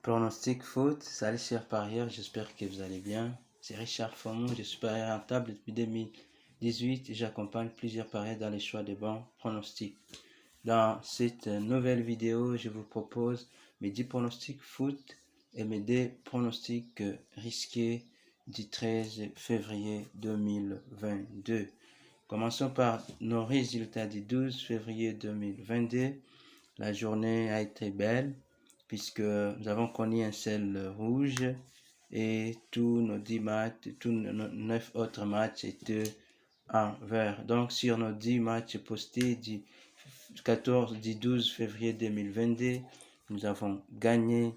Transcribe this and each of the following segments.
Pronostic foot, salut chers parieurs, j'espère que vous allez bien. C'est Richard Fomou, je suis parieur rentable depuis 2018 et j'accompagne plusieurs parieurs dans les choix de bons pronostics. Dans cette nouvelle vidéo, je vous propose mes 10 pronostics foot et mes 2 pronostics risqués du 13 février 2022. Commençons par nos résultats du 12 février 2022. La journée a été belle puisque nous avons connu un ciel rouge et tous nos 10 matchs, tous nos 9 autres matchs étaient en vert. Donc sur nos 10 matchs postés du 12 février 2022, nous avons gagné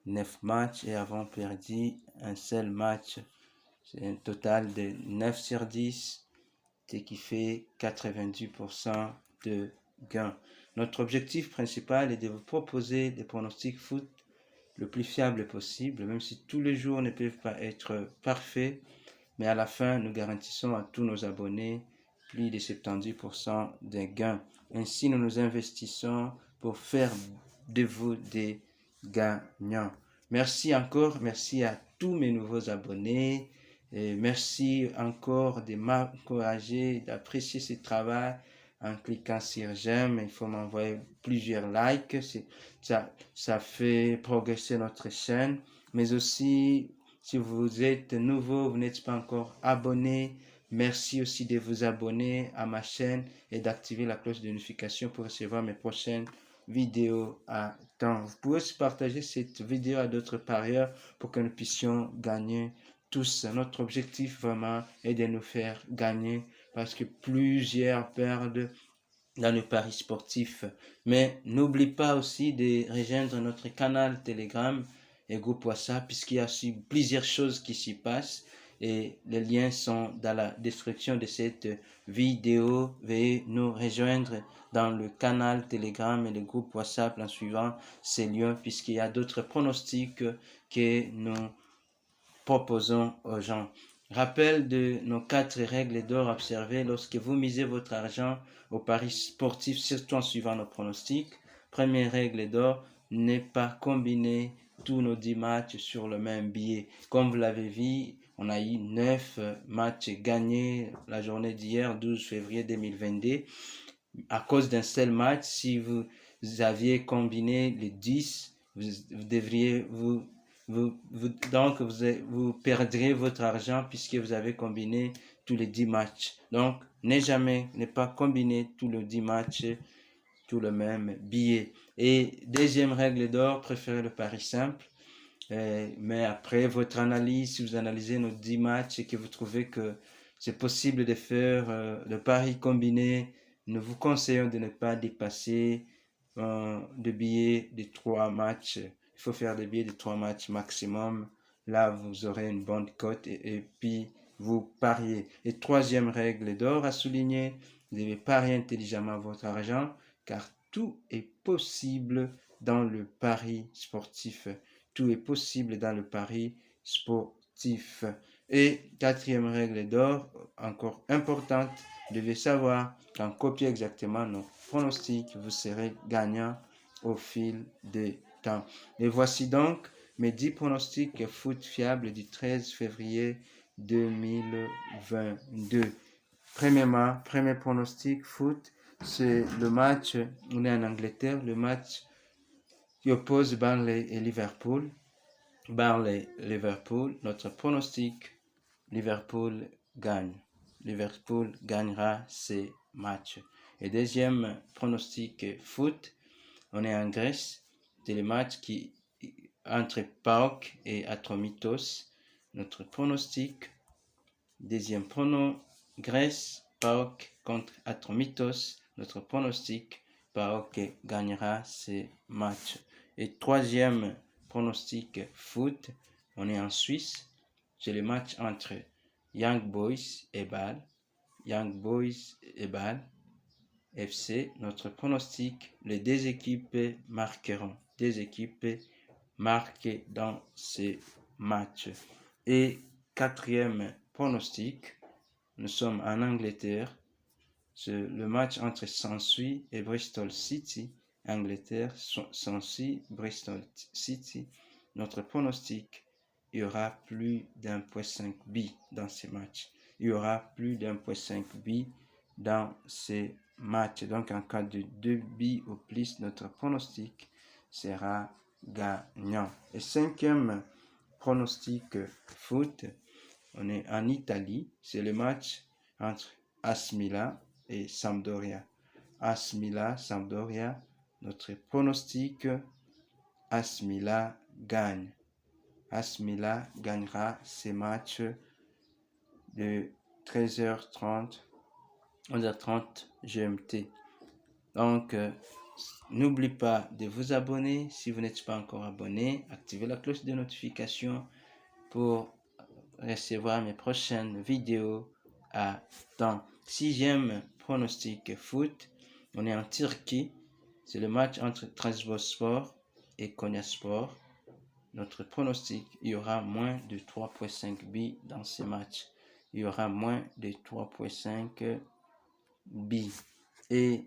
9 matchs et avons perdu un seul match. C'est un total de 9 sur 10, ce qui fait 90% de gains. Notre objectif principal est de vous proposer des pronostics foot le plus fiable possible, même si tous les jours ne peuvent pas être parfaits, mais à la fin, nous garantissons à tous nos abonnés plus de 70% de gains. Ainsi, nous nous investissons pour faire de vous des gagnants. Merci encore, merci à tous mes nouveaux abonnés. Et merci encore de m'encourager, d'apprécier ce travail en cliquant sur j'aime. Il faut m'envoyer plusieurs likes. Ça fait progresser notre chaîne. Mais aussi, si vous êtes nouveau, vous n'êtes pas encore abonné, merci aussi de vous abonner à ma chaîne et d'activer la cloche de notification pour recevoir mes prochaines vidéos à temps. Vous pouvez aussi partager cette vidéo à d'autres parieurs pour que nous puissions gagner tous. Notre objectif vraiment est de nous faire gagner parce que plusieurs perdent dans le paris sportif. Mais n'oublie pas aussi de rejoindre notre canal Telegram et groupe WhatsApp puisqu'il y a aussi plusieurs choses qui s'y passent et les liens sont dans la description de cette vidéo. Veuillez nous rejoindre dans le canal Telegram et le groupe WhatsApp en suivant ces liens puisqu'il y a d'autres pronostics que nous proposons aux gens. Rappel de nos 4 règles d'or observées lorsque vous misez votre argent au paris sportif, surtout en suivant nos pronostics. Première règle d'or, ne pas combiner tous nos 10 matchs sur le même billet. Comme vous l'avez vu, on a eu 9 matchs gagnés la journée d'hier, 12 février 2022. À cause d'un seul match, si vous aviez combiné les 10, vous devriez donc vous perdrez votre argent puisque vous avez combiné tous les 10 matchs. Donc, ne pas combiner tous les 10 matchs, tout le même billet. Et deuxième règle d'or, préférez le pari simple. Mais après votre analyse, si vous analysez nos 10 matchs et que vous trouvez que c'est possible de faire le pari combiné, nous vous conseillons de ne pas dépasser de billets de 3 matchs. Il faut faire des billets de 3 matchs maximum. Là, vous aurez une bonne cote et puis vous pariez. Et troisième règle d'or à souligner, vous devez parier intelligemment votre argent car tout est possible dans le pari sportif. Tout est possible dans le pari sportif. Et quatrième règle d'or, encore importante, vous devez savoir qu'en copiant exactement nos pronostics, vous serez gagnant au fil des temps. Et voici donc mes 10 pronostics foot fiables du 13 février 2022. Premièrement, premier pronostic foot, c'est le match, on est en Angleterre, le match qui oppose Burnley et Liverpool. Burnley-Liverpool, notre pronostic, Liverpool gagne. Liverpool gagnera ces matchs. Et deuxième pronostic foot, on est en Grèce, c'est le match qui entre PAOK et Atromitos. Notre pronostic, deuxième prono, Grèce, PAOK contre Atromitos. Notre pronostic, PAOK gagnera ces matchs. Et troisième pronostic foot, on est en Suisse, c'est le match entre Young Boys et Bâle. Young Boys et Bâle FC. Notre pronostic, les deux équipes marqueront. Deux équipes marquées dans ces matchs. Et quatrième pronostic, nous sommes en Angleterre. C'est le match entre Swansea et Bristol City. Angleterre, Swansea, Bristol City. notre pronostic, il y aura plus d'1.5 buts dans ces matchs. Il y aura plus d'1.5 buts dans ces matchs. Donc, en cas de 2 buts ou plus, notre pronostic sera gagnant. Et cinquième pronostic foot, on est en Italie. C'est le match entre AS Milan et Sampdoria. AS Milan, Sampdoria, notre pronostic, AS Milan gagne. AS Milan gagnera ces matchs de 13h30, 11h30 GMT. Donc, n'oubliez pas de vous abonner. Si vous n'êtes pas encore abonné, activez la cloche de notification pour recevoir mes prochaines vidéos à temps. Sixième pronostic foot, on est en Turquie. C'est le match entre Trabzonspor et Konyaspor. Notre pronostic, il y aura moins de 3.5 buts dans ce match. Il y aura moins de 3.5 buts. Et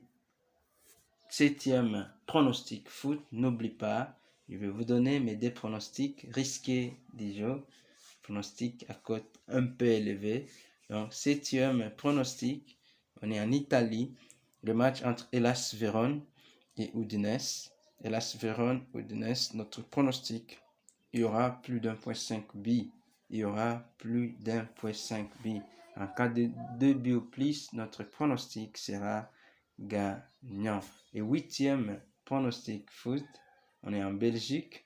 septième pronostic foot, n'oublie pas, je vais vous donner mes deux pronostics risqués du jour. Pronostic à cote un peu élevée. Donc, septième pronostic, on est en Italie. Le match entre Hellas Vérone et Udinese. Hellas Vérone, Udinese, notre pronostic, il y aura plus d'1.5 buts. Il y aura plus d'1.5 buts. En cas de 2 buts ou plus, notre pronostic sera gagnant. Et huitième pronostic foot, on est en Belgique.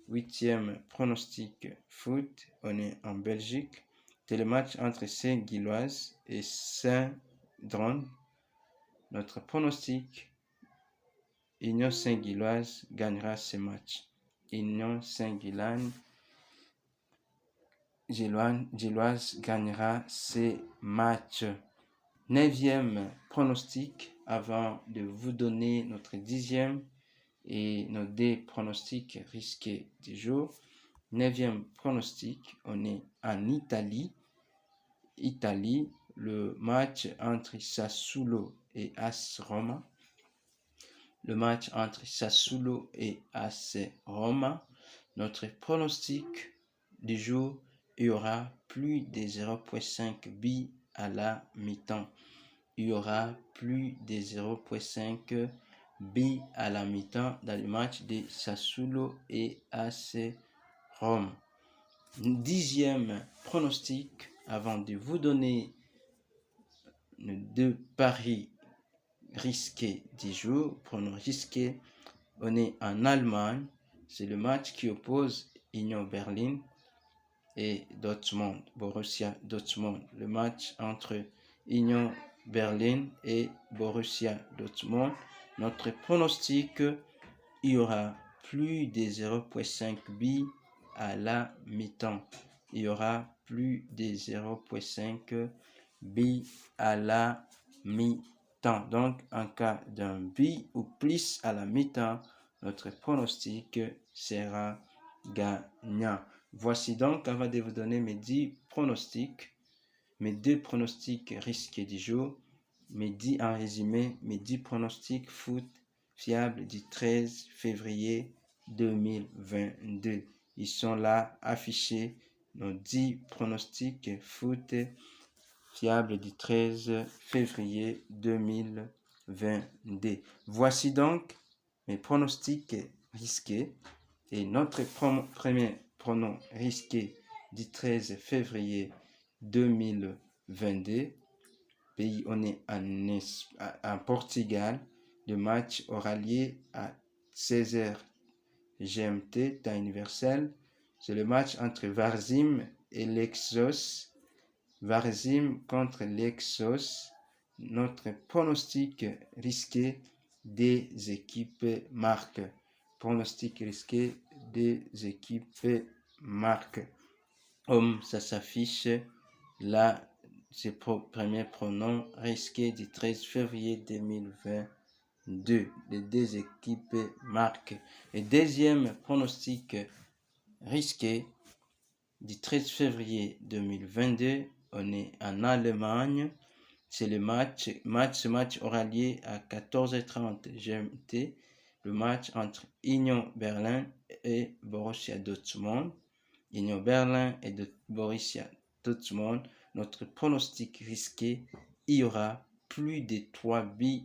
Huitième pronostic foot, on est en Belgique. C'est le match entre Saint-Gilloise et Saint-Drone. Notre pronostic, Union Saint-Gilloise gagnera ce match. Union Saint-Gilloise gagnera ce match. Neuvième pronostic, avant de vous donner notre dixième et nos deux pronostics risqués du jour. Neuvième pronostic, on est en Italie. Italie, le match entre Sassuolo et AS Roma. Le match entre Sassuolo et AS Roma. Notre pronostic du jour, il y aura plus de 0.5 buts à la mi-temps. Il y aura plus de 0.5 buts à la mi-temps dans le match de Sassuolo et AS Rome. Dixième pronostic, avant de vous donner les deux paris risqués du jour, pronos risqués, on est en Allemagne. C'est le match qui oppose Union Berlin et Dortmund, Borussia Dortmund. Le match entre Union Berlin et Borussia Dortmund. Notre pronostic, il y aura plus de 0.5 buts à la mi-temps. Il y aura plus de 0.5 buts à la mi-temps. Donc, en cas d'un but ou plus à la mi-temps, notre pronostic sera gagnant. Voici donc, avant de vous donner mes 10 pronostics, mes deux pronostics risqués du jour, en résumé, mes 10 pronostics foot fiables du 13 février 2022. Ils sont là affichés, nos 10 pronostics foot fiables du 13 février 2022. Voici donc mes pronostics risqués et notre premier pronom risqué du 13 février 2022. Pays, on est en Portugal. Le match aura lieu à 16h GMT, temps universel. C'est le match entre Varzim et l'Exos. Varzim contre l'Exos. Notre pronostic risqué des équipes marques. Pronostic risqué des équipes marques. Ça s'affiche là. C'est premier pronom risqué du 13 février 2022. Les deux équipes marquent. Et deuxième pronostic risqué du 13 février 2022. On est en Allemagne. C'est le match. Ce match aura lieu à 14h30 GMT. le match entre Union Berlin et Borussia Dortmund. Union Berlin et de Borussia Dortmund, notre pronostic risqué, il y aura plus de 3 buts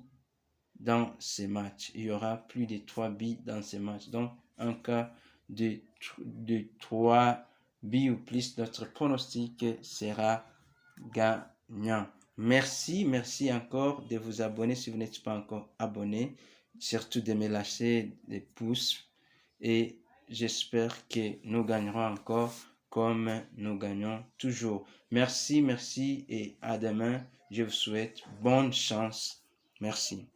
dans ces matchs. Il y aura plus de 3 buts dans ces matchs. Donc, en cas de 3 buts ou plus, notre pronostic sera gagnant. Merci encore de vous abonner si vous n'êtes pas encore abonné. Surtout de me lâcher des pouces. Et j'espère que nous gagnerons encore comme nous gagnons toujours. Merci et à demain. Je vous souhaite bonne chance. Merci.